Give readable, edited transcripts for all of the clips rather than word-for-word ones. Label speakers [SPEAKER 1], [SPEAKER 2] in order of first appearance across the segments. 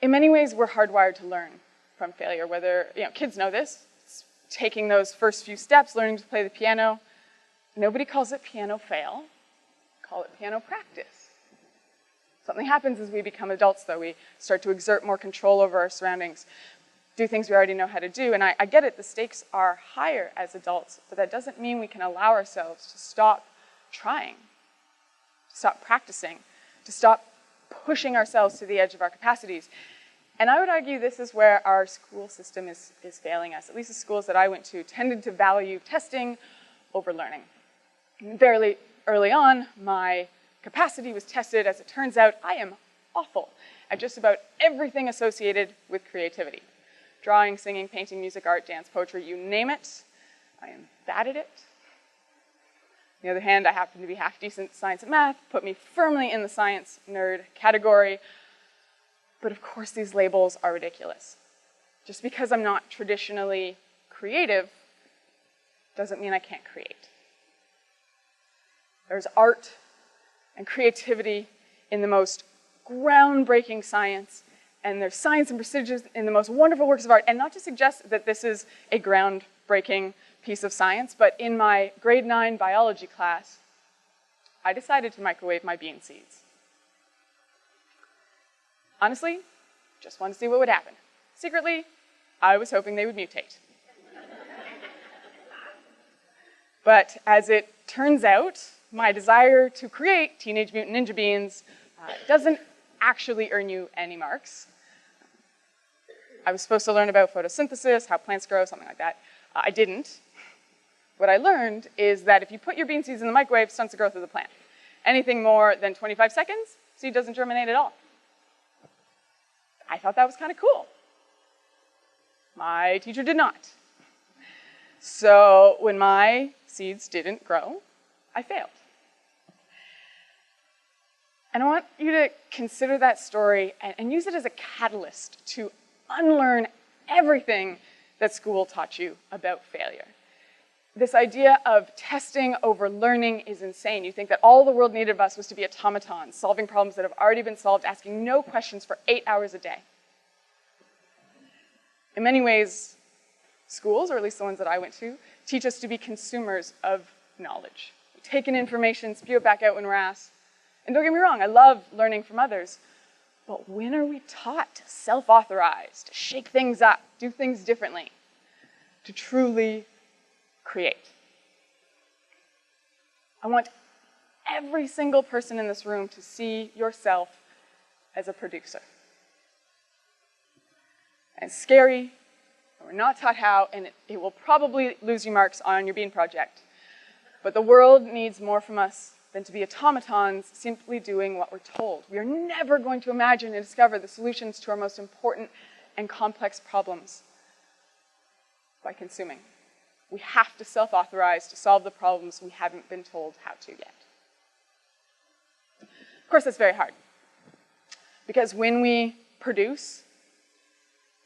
[SPEAKER 1] In many ways, we're hardwired to learn from failure, whether, kids know this, it's taking those first few steps, learning to play the piano. Nobody calls it piano fail, call it piano practice. Something happens as we become adults, though. We start to exert more control over our surroundings, do things we already know how to do. And I get it, the stakes are higher as adults, but that doesn't mean we can allow ourselves to stop trying, to stop practicing, to stop pushing ourselves to the edge of our capacities. And I would argue this is where our school system is failing us. At least the schools that I went to tended to value testing over learning. Very early on, my capacity was tested. As it turns out, I am awful at just about everything associated with creativity. Drawing, singing, painting, music, art, dance, poetry, you name it, I am bad at it. On the other hand, I happen to be half decent at science and math, put me firmly in the science nerd category. But of course, these labels are ridiculous. Just because I'm not traditionally creative doesn't mean I can't create. There's art and creativity in the most groundbreaking science, and there's science and precision in the most wonderful works of art. And not to suggest that this is a groundbreaking piece of science, but in my grade 9 biology class, I decided to microwave my bean seeds. Honestly, just wanted to see what would happen. Secretly, I was hoping they would mutate. But as it turns out, my desire to create Teenage Mutant Ninja Beans doesn't actually earn you any marks. I was supposed to learn about photosynthesis, how plants grow, something like that. I didn't. What I learned is that if you put your bean seeds in the microwave, it stunts the growth of the plant. Anything more than 25 seconds, seed doesn't germinate at all. I thought that was kind of cool. My teacher did not. So when my seeds didn't grow, I failed. And I want you to consider that story and use it as a catalyst to unlearn everything that school taught you about failure. This idea of testing over learning is insane. You think that all the world needed of us was to be automatons, solving problems that have already been solved, asking no questions for 8 hours a day. In many ways, schools, or at least the ones that I went to, teach us to be consumers of knowledge. We take in information, spew it back out when we're asked. And don't get me wrong, I love learning from others. But when are we taught to self-authorize, to shake things up, do things differently, to truly create? I want every single person in this room to see yourself as a producer. And it's scary, and we're not taught how, and it will probably lose you marks on your bean project. But the world needs more from us than to be automatons simply doing what we're told. We are never going to imagine and discover the solutions to our most important and complex problems by consuming. We have to self-authorize to solve the problems we haven't been told how to yet. Of course, that's very hard. Because when we produce,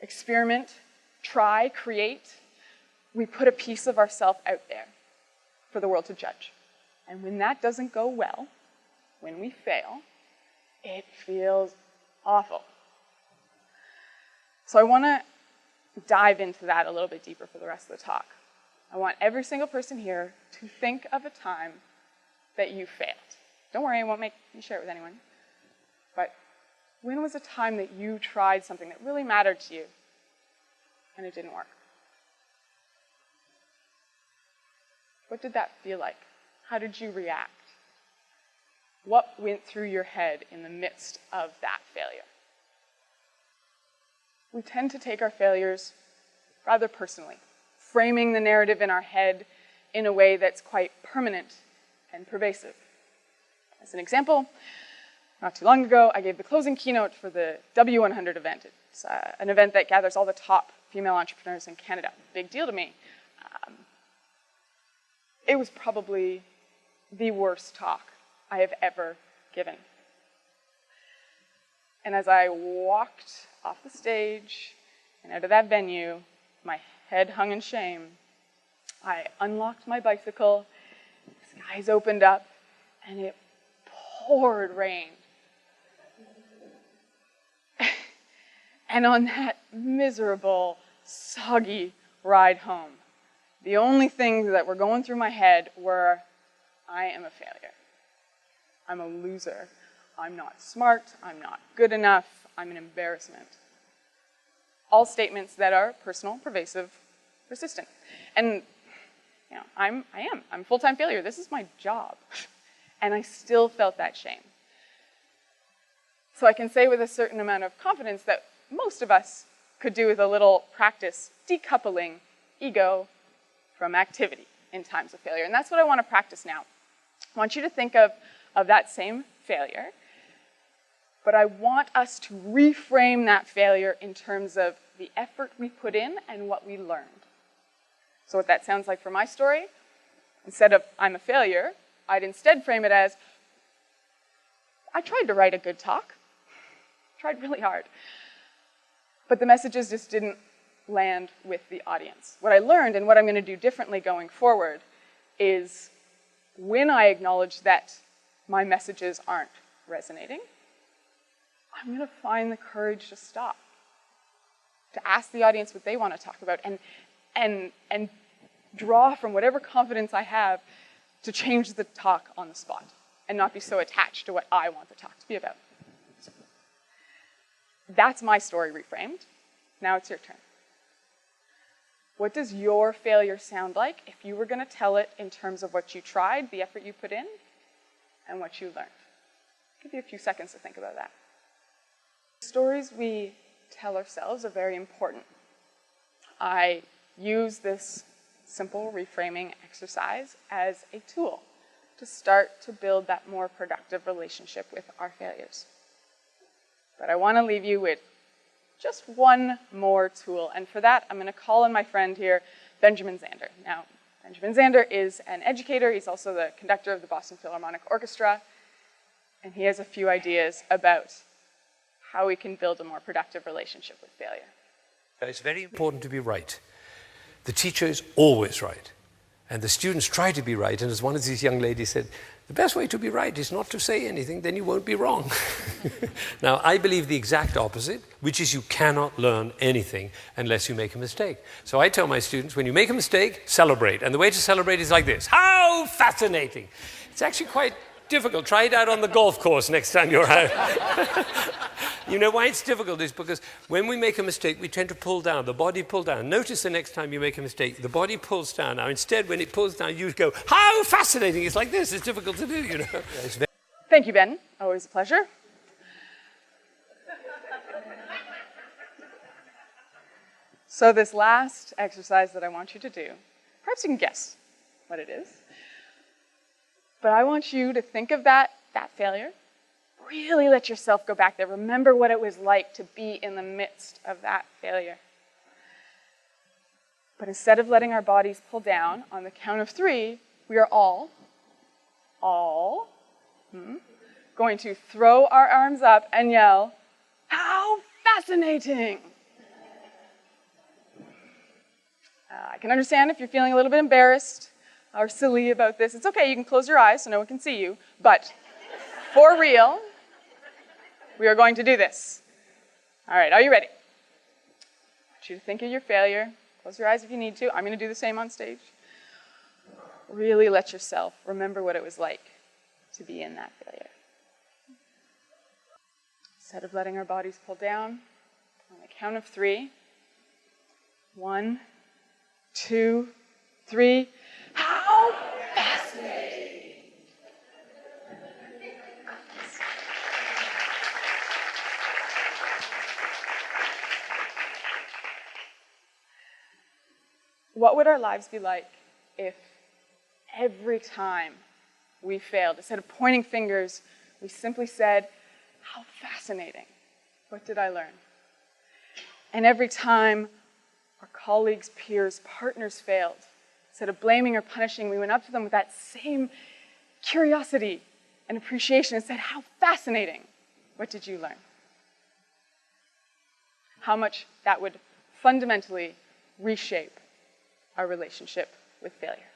[SPEAKER 1] experiment, try, create, we put a piece of ourselves out there for the world to judge. And when that doesn't go well, when we fail, it feels awful. So I want to dive into that a little bit deeper for the rest of the talk. I want every single person here to think of a time that you failed. Don't worry, I won't make you share it with anyone. But when was a time that you tried something that really mattered to you and it didn't work? What did that feel like? How did you react? What went through your head in the midst of that failure? We tend to take our failures rather personally, framing the narrative in our head in a way that's quite permanent and pervasive. As an example, not too long ago, I gave the closing keynote for the W100 event. It's an event that gathers all the top female entrepreneurs in Canada. Big deal to me. It was probably the worst talk I have ever given. And as I walked off the stage and out of that venue, my head hung in shame, I unlocked my bicycle, the skies opened up, and it poured rain. And on that miserable, soggy ride home, the only things that were going through my head were, I am a failure. I'm a loser. I'm not smart. I'm not good enough. I'm an embarrassment. All statements that are personal, pervasive, persistent. And I'm a full-time failure. This is my job. And I still felt that shame. So I can say with a certain amount of confidence that most of us could do with a little practice decoupling ego from activity in times of failure. And that's what I want to practice now. I want you to think of that same failure, but I want us to reframe that failure in terms of the effort we put in and what we learned. So what that sounds like for my story, instead of I'm a failure, I'd instead frame it as I tried to write a good talk, tried really hard, but the messages just didn't land with the audience. What I learned and what I'm going to do differently going forward is when I acknowledge that my messages aren't resonating, I'm going to find the courage to stop, to ask the audience what they want to talk about, and draw from whatever confidence I have to change the talk on the spot and not be so attached to what I want the talk to be about. So, that's my story reframed. Now it's your turn. What does your failure sound like if you were going to tell it in terms of what you tried, the effort you put in, and what you learned? I'll give you a few seconds to think about that. Stories we tell ourselves are very important. I use this simple reframing exercise as a tool to start to build that more productive relationship with our failures. But I want to leave you with just one more tool, and for that, I'm going to call on my friend here, Benjamin Zander. Now, Benjamin Zander is an educator. He's also the conductor of the Boston Philharmonic Orchestra, and he has a few ideas about how we can build a more productive relationship with failure.
[SPEAKER 2] It's very important to be right. The teacher is always right, and the students try to be right, and as one of these young ladies said, the best way to be right is not to say anything, then you won't be wrong. Now, I believe the exact opposite, which is you cannot learn anything unless you make a mistake. So I tell my students, when you make a mistake, celebrate. And the way to celebrate is like this. How fascinating! It's actually quite difficult. Try it out on the golf course next time you're out. You know why it's difficult is because when we make a mistake, we tend to pull down, the body pull down. Notice the next time you make a mistake, the body pulls down. Now, instead, when it pulls down, you go, how fascinating. It's like this. It's difficult to do, you know.
[SPEAKER 1] Thank you, Ben. Always a pleasure. So this last exercise that I want you to do, perhaps you can guess what it is, but I want you to think of that failure. Really let yourself go back there. Remember what it was like to be in the midst of that failure. But instead of letting our bodies pull down, on the count of 3, we are all going to throw our arms up and yell, how fascinating! I can understand if you're feeling a little bit embarrassed or silly about this. It's okay, you can close your eyes so no one can see you, but for real, we are going to do this. All right, are you ready? I want you to think of your failure. Close your eyes if you need to. I'm going to do the same on stage. Really let yourself remember what it was like to be in that failure. Instead of letting our bodies pull down, on the count of 3, 1, 2, 3. How fascinating! What would our lives be like if every time we failed, instead of pointing fingers, we simply said, how fascinating. What did I learn? And every time our colleagues, peers, partners failed, instead of blaming or punishing, we went up to them with that same curiosity and appreciation and said, how fascinating. What did you learn? How much that would fundamentally reshape our relationship with failure.